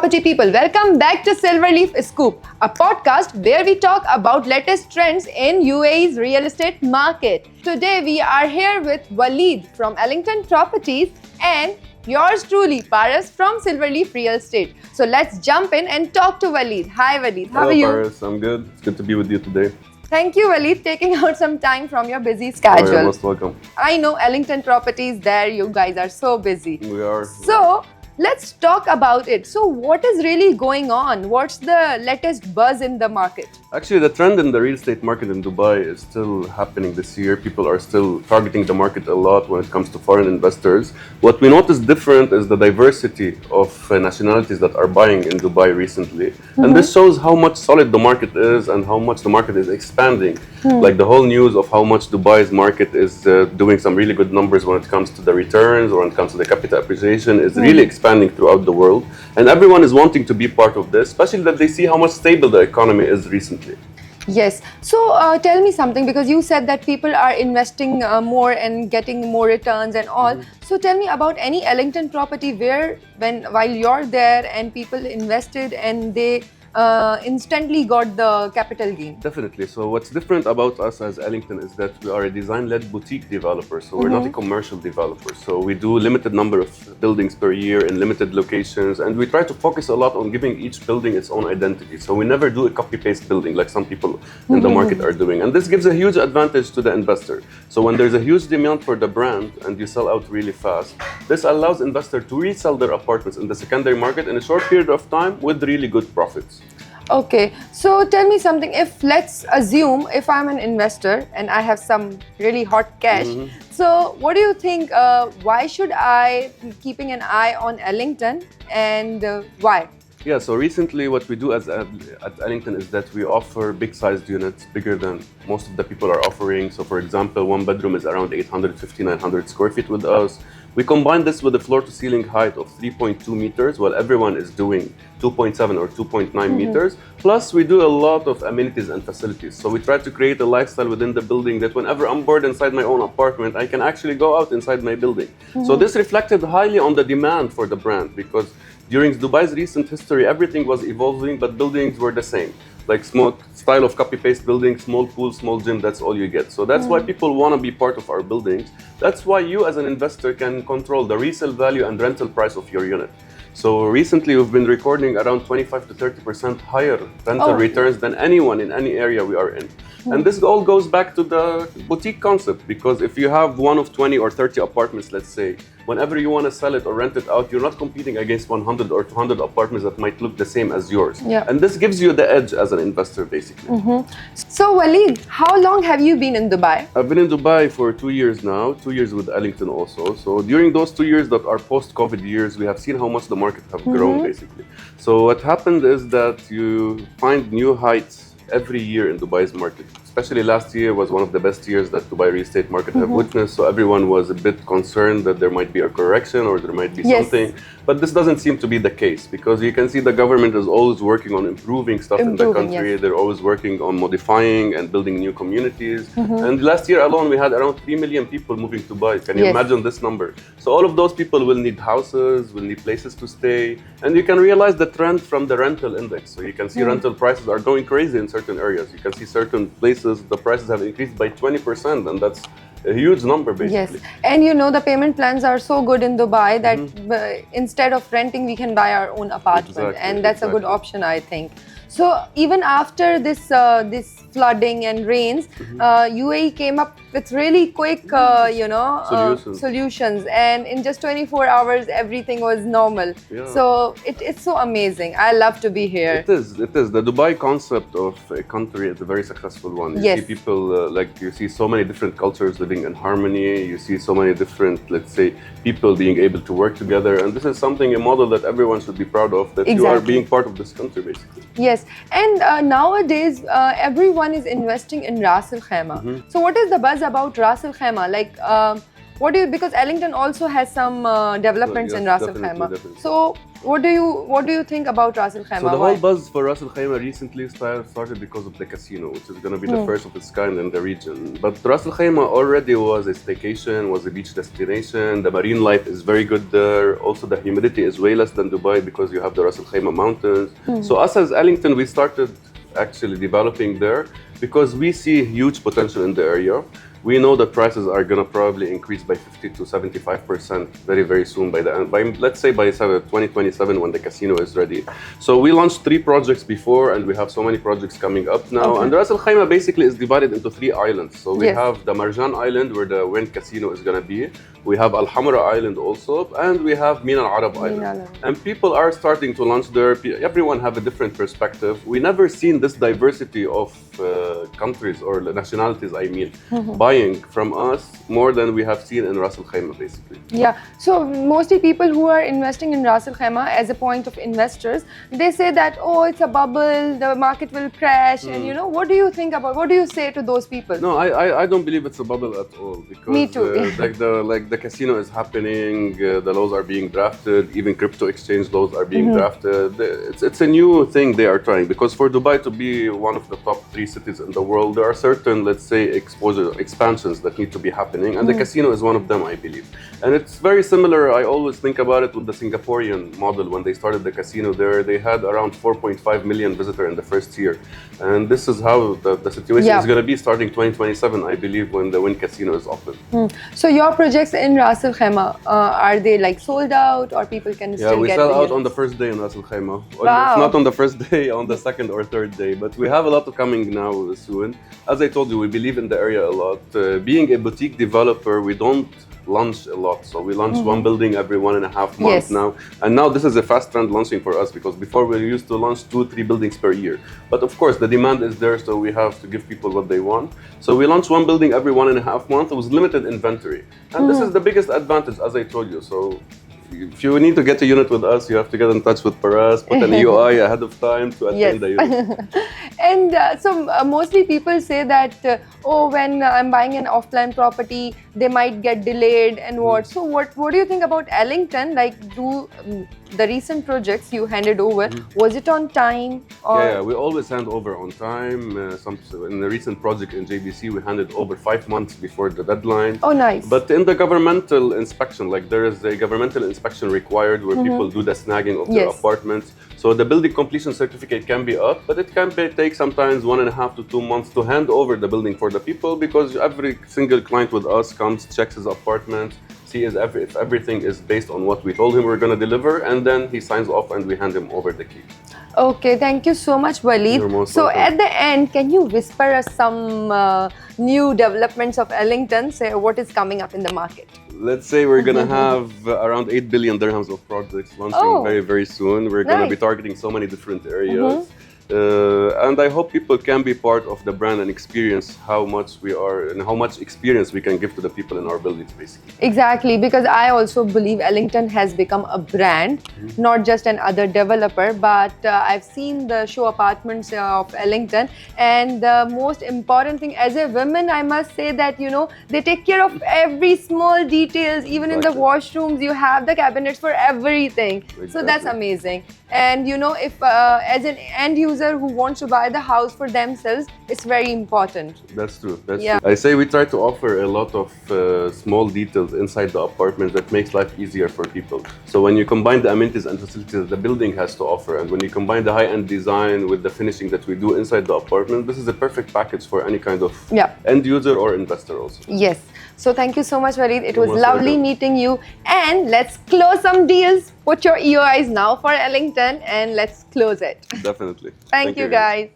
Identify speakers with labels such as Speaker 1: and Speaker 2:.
Speaker 1: property people, welcome back to Silverleaf Scoop, a podcast where we talk about latest trends in UAE's real estate market. Today we are here with Walid from Ellington Properties and yours truly, Paaras from Silverleaf Real Estate. So let's jump in and talk to Walid. Hi Walid, how are you?
Speaker 2: Hello Paaras, I'm good. It's good to be with you today.
Speaker 1: Thank you, Walid, taking out some time from your busy schedule.
Speaker 2: You're most welcome.
Speaker 1: I know Ellington Properties, there you guys are so busy.
Speaker 2: We are.
Speaker 1: So, let's talk about it. So, what is really going on? What's the latest buzz in the market?
Speaker 2: Actually, the trend in the real estate market in Dubai is still happening this year. People are still targeting the market a lot when it comes to foreign investors. What we notice different is the diversity of nationalities that are buying in Dubai recently. And this shows how much solid the market is and how much the market is expanding. Like the whole news of how much Dubai's market is doing some really good numbers when it comes to the returns or when it comes to the capital appreciation is really expanding throughout the world. And everyone is wanting to be part of this, especially that they see how much stable the economy is recently.
Speaker 1: Yes. So, tell me something, because you said that people are investing more and getting more returns and all. So, tell me about any Ellington property where, while you're there and people invested and they instantly got the capital gain.
Speaker 2: Definitely. So what's different about us as Ellington is that we are a design-led boutique developer. So we're not a commercial developer. So we do limited number of buildings per year in limited locations, and we try to focus a lot on giving each building its own identity. So we never do a copy-paste building like some people in the market are doing. And this gives a huge advantage to the investor. So when there's a huge demand for the brand and you sell out really fast, this allows investors to resell their apartments in the secondary market in a short period of time with really good profits.
Speaker 1: Okay, so tell me something. If let's assume if I'm an investor and I have some really hot cash, so what do you think? Why should I be keeping an eye on Ellington, and why?
Speaker 2: Yeah, so recently what we do at Ellington is that we offer big-sized units, bigger than most of the people are offering. So for example, one bedroom is around 850, 900 square feet with us. We combine this with a floor-to-ceiling height of 3.2 meters, while everyone is doing 2.7 or 2.9 meters. Plus, we do a lot of amenities and facilities. So we try to create a lifestyle within the building that whenever I'm bored inside my own apartment, I can actually go out inside my building. So this reflected highly on the demand for the brand, because during Dubai's recent history, everything was evolving, but buildings were the same. Like small style of copy-paste building, small pool, small gym, that's all you get. So that's why people want to be part of our buildings. That's why you as an investor can control the resale value and rental price of your unit. So recently we've been recording around 25 to 30% higher rental returns than anyone in any area we are in. And this all goes back to the boutique concept, because if you have one of 20 or 30 apartments, let's say, whenever you want to sell it or rent it out, you're not competing against 100 or 200 apartments that might look the same as yours. And this gives you the edge as an investor, basically.
Speaker 1: So Walid, how long have you been in Dubai?
Speaker 2: I've been in Dubai for 2 years now, 2 years with Ellington also. So during those 2 years that are post-COVID years, we have seen how much the market have grown, basically. So what happened is that you find new heights every year in Dubai's market. Especially last year was one of the best years that Dubai real estate market have witnessed. So everyone was a bit concerned that there might be a correction or there might be something. But this doesn't seem to be the case, because you can see the government is always working on improving stuff in the country. They're always working on modifying and building new communities. And last year alone, we had around 3 million people moving to Dubai. Can you imagine this number? So all of those people will need houses, will need places to stay. And you can realize the trend from the rental index. So you can see rental prices are going crazy in certain areas. You can see certain places, the prices have increased by 20%, and that's a huge number, basically.
Speaker 1: Yes, and you know the payment plans are so good in Dubai that instead of renting, we can buy our own apartment, and that's a good option, I think. So even after this flooding and rains, UAE came up with really quick, solutions, and in just 24 hours, everything was normal. So it's so amazing. I love to be here.
Speaker 2: It is. The Dubai concept of a country is a very successful one. You see people, you see so many different cultures living in harmony. You see so many different, let's say, people being able to work together. And this is something, a model that everyone should be proud of, that you are being part of this country, basically.
Speaker 1: Yes, and nowadays, everyone is investing in Ras Al Khaimah. So what is the buzz about Ras Al Khaimah? Like, because Ellington also has some developments in Ras Al Khaimah. So What do you think about Ras Al Khaimah?
Speaker 2: So the whole buzz for Ras Al Khaimah recently started because of the casino, which is going to be the first of its kind in the region. But Ras Al Khaimah already was a staycation, was a beach destination. The marine life is very good there. Also, the humidity is way less than Dubai because you have the Ras Al Khaimah mountains. So us as Ellington, we started actually developing there because we see huge potential in the area. We know that prices are going to probably increase by 50 to 75% very, very soon by the end, let's say by 2027 when the casino is ready. So we launched 3 projects before and we have so many projects coming up now. Okay. And Ras Al Khaimah basically is divided into 3 islands. So we have the Marjan Island where the wind casino is going to be. We have Al Hamra Island also, and we have Mina Al Arab Island. And people are starting to launch there. Everyone have a different perspective. We never seen this diversity of countries or nationalities, I mean, buying from us more than we have seen in Ras Al Khaimah, basically.
Speaker 1: Yeah. So mostly people who are investing in Ras Al Khaimah as a point of investors, they say that, oh, it's a bubble, the market will crash. And you know, what do you think about? What do you say to those people?
Speaker 2: No, I don't believe it's a bubble at all because
Speaker 1: me too.
Speaker 2: The casino is happening, the laws are being drafted, even crypto exchange laws are being drafted. It's a new thing they are trying because for Dubai to be one of the top 3 cities in the world, there are certain, let's say, expansions that need to be happening, and the casino is one of them, I believe. And it's very similar, I always think about it with the Singaporean model. When they started the casino there, they had around 4.5 million visitors in the first year. And this is how the situation is going to be starting 2027, I believe, when the Wind Casino is open.
Speaker 1: So your projects in Ras Al Khaimah, are they like sold out or people can still get?
Speaker 2: Yeah, we sell out on the first day in Ras Al Khaimah.
Speaker 1: Wow.
Speaker 2: If not on the first day, on the second or third day. But we have a lot coming now soon. As I told you, we believe in the area a lot. Being a boutique developer, we don't launch a lot. So we launch 1 building every 1.5 months now. And now this is a fast trend launching for us because before we used to launch 2-3 buildings per year. But of course, the demand is there, so we have to give people what they want. So we launch 1 building every 1.5 months with limited inventory. And this is the biggest advantage, as I told you. So if you need to get a unit with us, you have to get in touch with Paaras, put an EOI ahead of time to attain the unit.
Speaker 1: And mostly people say that, oh, when I'm buying an offline property, they might get delayed and what. So what do you think about Ellington? Like, the recent projects you handed over, was it on time? Or?
Speaker 2: Yeah, we always hand over on time. In the recent project in JBC, we handed over 5 months before the deadline.
Speaker 1: Oh, nice.
Speaker 2: But in the governmental inspection, like there is a governmental inspection required where people do the snagging of their apartments. So the building completion certificate can be up, but it can take sometimes 1.5 to 2 months to hand over the building for the people because every single client with us comes, checks his apartment, sees if everything is based on what we told him we're going to deliver, and then he signs off and we hand him over the key.
Speaker 1: Okay, thank you so much, Walid. So at the end, can you whisper us some new developments of Ellington? Say what is coming up in the market?
Speaker 2: Let's say we're going to have around 8 billion dirhams of projects launching very, very soon. We're going to be targeting so many different areas. And I hope people can be part of the brand and experience how much we are and how much experience we can give to the people in our buildings, basically.
Speaker 1: Exactly, because I also believe Ellington has become a brand, not just an other developer, but I've seen the show apartments of Ellington, and the most important thing, as a woman, I must say that, you know, they take care of every small details. Even in the washrooms, you have the cabinets for everything. So that's amazing. And you know, if as an end user who wants to buy the house for themselves, it's very important.
Speaker 2: That's true. That's true. I say we try to offer a lot of small details inside the apartment that makes life easier for people. So when you combine the amenities and facilities the building has to offer, and when you combine the high-end design with the finishing that we do inside the apartment, this is a perfect package for any kind of end user or investor also.
Speaker 1: Yes. So thank you so much, Walid. It was lovely meeting you. And let's close some deals. Put your EOIs now for Ellington and let's close it.
Speaker 2: Definitely.
Speaker 1: Thank you, guys.